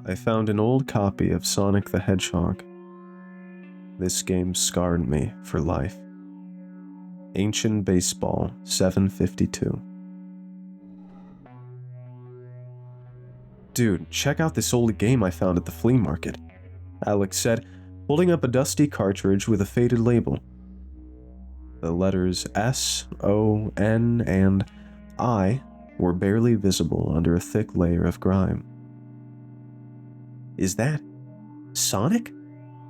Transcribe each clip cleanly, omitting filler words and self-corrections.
I found an old copy of Sonic the Hedgehog. This game scarred me for life. Ancient Baseball 752. Dude, check out this old game I found at the flea market, Alex said, holding up a dusty cartridge with a faded label. The letters S, O, N, and I were barely visible under a thick layer of grime. Is that Sonic?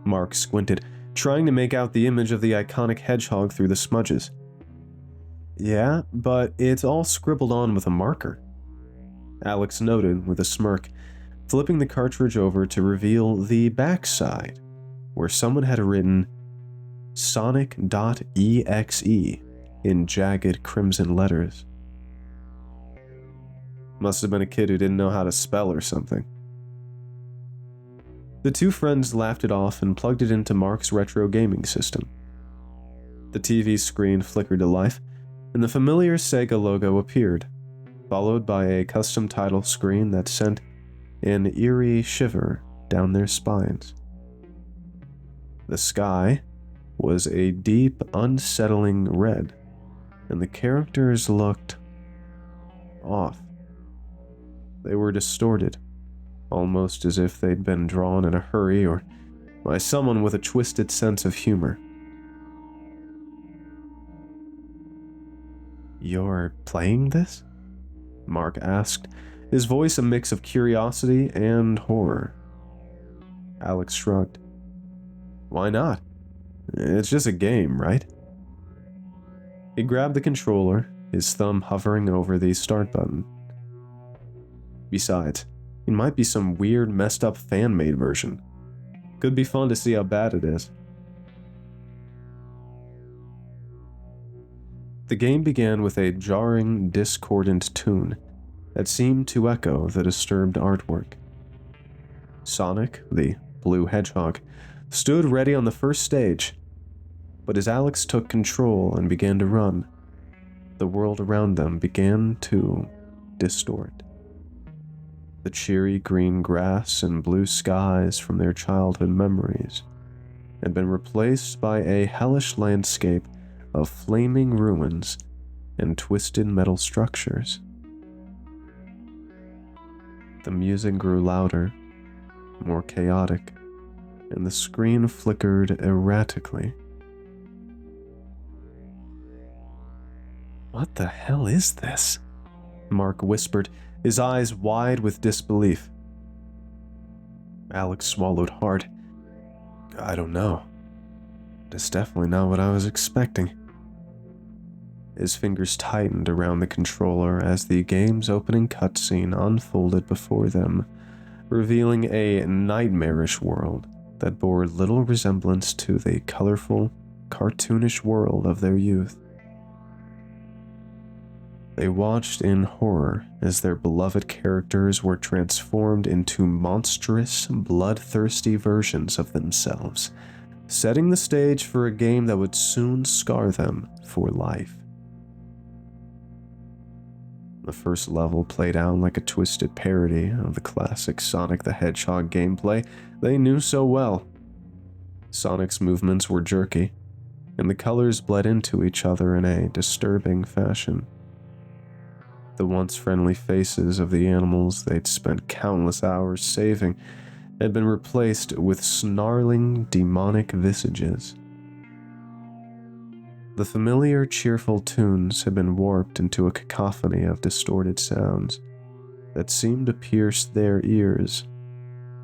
Mark squinted, trying to make out the image of the iconic hedgehog through the smudges. Yeah, but it's all scribbled on with a marker, Alex noted with a smirk, flipping the cartridge over to reveal the backside, where someone had written Sonic.exe in jagged crimson letters. Must have been a kid who didn't know how to spell or something. The two friends laughed it off and plugged it into Mark's retro gaming system. The TV screen flickered to life, and the familiar Sega logo appeared, followed by a custom title screen that sent an eerie shiver down their spines. The sky was a deep, unsettling red, and the characters looked off. They were distorted, almost as if they'd been drawn in a hurry or by someone with a twisted sense of humor. You're playing this? Mark asked, his voice a mix of curiosity and horror. Alex shrugged. Why not? It's just a game, right? He grabbed the controller, his thumb hovering over the start button. Besides, it might be some weird, messed up fan-made version. Could be fun to see how bad it is. The game began with a jarring, discordant tune that seemed to echo the disturbed artwork. Sonic, the blue hedgehog, stood ready on the first stage, but as Alex took control and began to run, the world around them began to distort. The cheery green grass and blue skies from their childhood memories had been replaced by a hellish landscape of flaming ruins and twisted metal structures. The music grew louder, more chaotic, and the screen flickered erratically. What the hell is this? Mark whispered, his eyes wide with disbelief. Alex swallowed hard. I don't know. It's definitely not what I was expecting. His fingers tightened around the controller as the game's opening cutscene unfolded before them, revealing a nightmarish world that bore little resemblance to the colorful, cartoonish world of their youth. They watched in horror as their beloved characters were transformed into monstrous, bloodthirsty versions of themselves, setting the stage for a game that would soon scar them for life. The first level played out like a twisted parody of the classic Sonic the Hedgehog gameplay they knew so well. Sonic's movements were jerky, and the colors bled into each other in a disturbing fashion. The once friendly faces of the animals they'd spent countless hours saving had been replaced with snarling, demonic visages. The familiar, cheerful tunes had been warped into a cacophony of distorted sounds that seemed to pierce their ears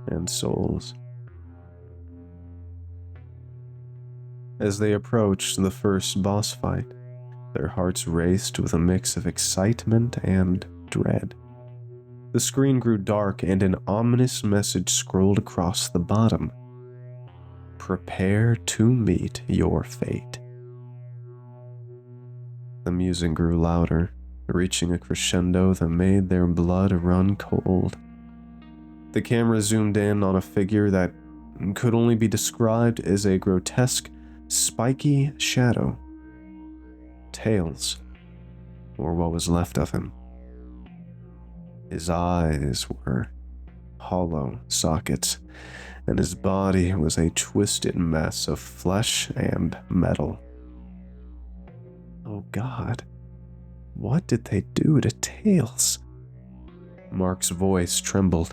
and souls. As they approached the first boss fight, their hearts raced with a mix of excitement and dread. The screen grew dark and an ominous message scrolled across the bottom. Prepare to meet your fate. The music grew louder, reaching a crescendo that made their blood run cold. The camera zoomed in on a figure that could only be described as a grotesque, spiky shadow. Tails, or what was left of him. His eyes were hollow sockets, and his body was a twisted mess of flesh and metal. Oh God, what did they do to Tails? Mark's voice trembled.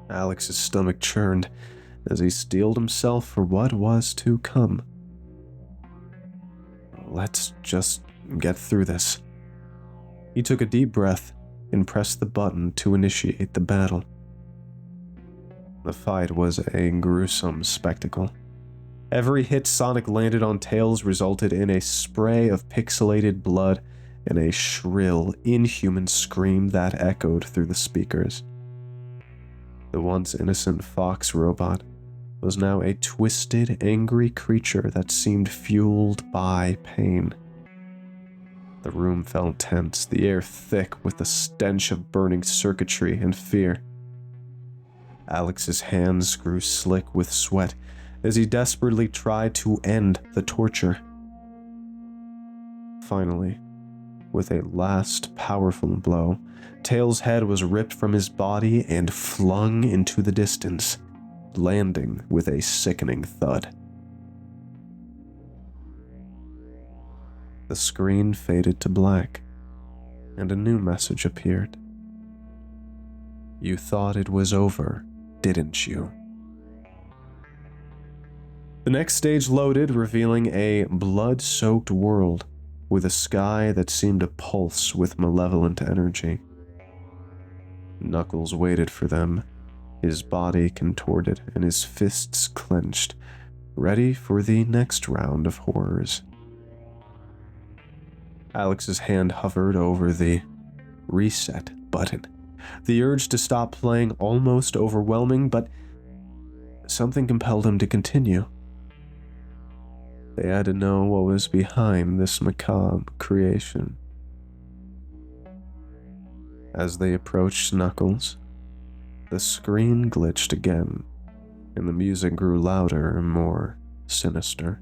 Alex's stomach churned as he steeled himself for what was to come. Let's just get through this. He took a deep breath and pressed the button to initiate the battle. The fight was a gruesome spectacle. Every hit Sonic landed on Tails resulted in a spray of pixelated blood and a shrill, inhuman scream that echoed through the speakers. The once innocent Fox robot was now a twisted, angry creature that seemed fueled by pain. The room felt tense, the air thick with the stench of burning circuitry and fear. Alex's hands grew slick with sweat as he desperately tried to end the torture. Finally, with a last powerful blow, Tails' head was ripped from his body and flung into the distance, landing with a sickening thud. The screen faded to black, and a new message appeared. You thought it was over, didn't you? The next stage loaded, revealing a blood-soaked world with a sky that seemed to pulse with malevolent energy. Knuckles waited for them, his body contorted and his fists clenched, ready for the next round of horrors. Alex's hand hovered over the reset button. The urge to stop playing almost overwhelming, but something compelled him to continue. They had to know what was behind this macabre creation. As they approached Knuckles, the screen glitched again, and the music grew louder and more sinister.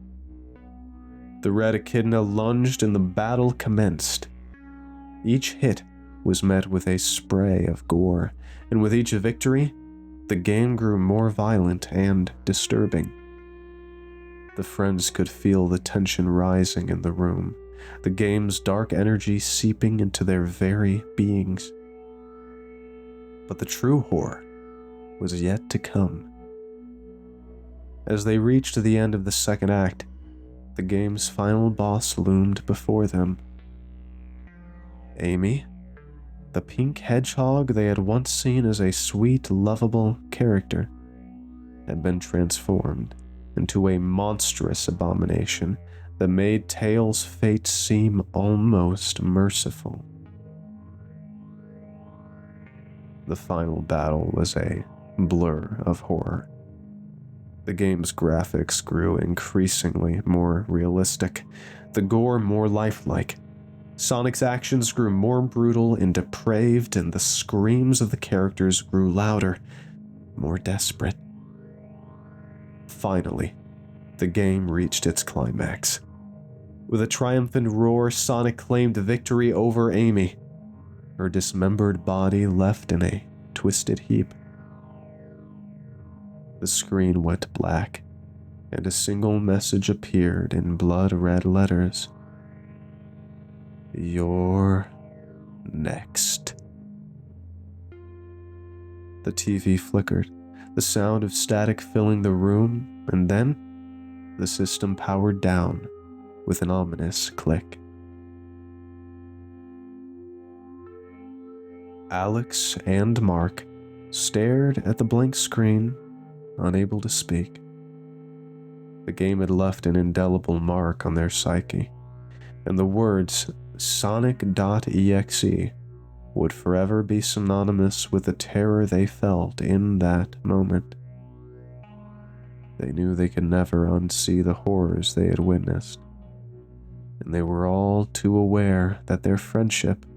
The red echidna lunged and the battle commenced. Each hit was met with a spray of gore, and with each victory, the game grew more violent and disturbing. The friends could feel the tension rising in the room, the game's dark energy seeping into their very beings. But the true horror was yet to come. As they reached the end of the second act, the game's final boss loomed before them. Amy, the pink hedgehog they had once seen as a sweet, lovable character, had been transformed into a monstrous abomination that made Tails' fate seem almost merciful. The final battle was a blur of horror. The game's graphics grew increasingly more realistic, the gore more lifelike. Sonic's actions grew more brutal and depraved, and the screams of the characters grew louder, more desperate. Finally, the game reached its climax. With a triumphant roar, Sonic claimed victory over Amy, her dismembered body left in a twisted heap. The screen went black, and a single message appeared in blood-red letters. You're next. The TV flickered, the sound of static filling the room, and then the system powered down with an ominous click. Alex and Mark stared at the blank screen, unable to speak. The game had left an indelible mark on their psyche, and the words Sonic.exe would forever be synonymous with the terror they felt in that moment. They knew they could never unsee the horrors they had witnessed, and they were all too aware that their friendship,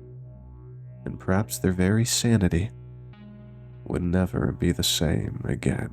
and perhaps their very sanity, would never be the same again.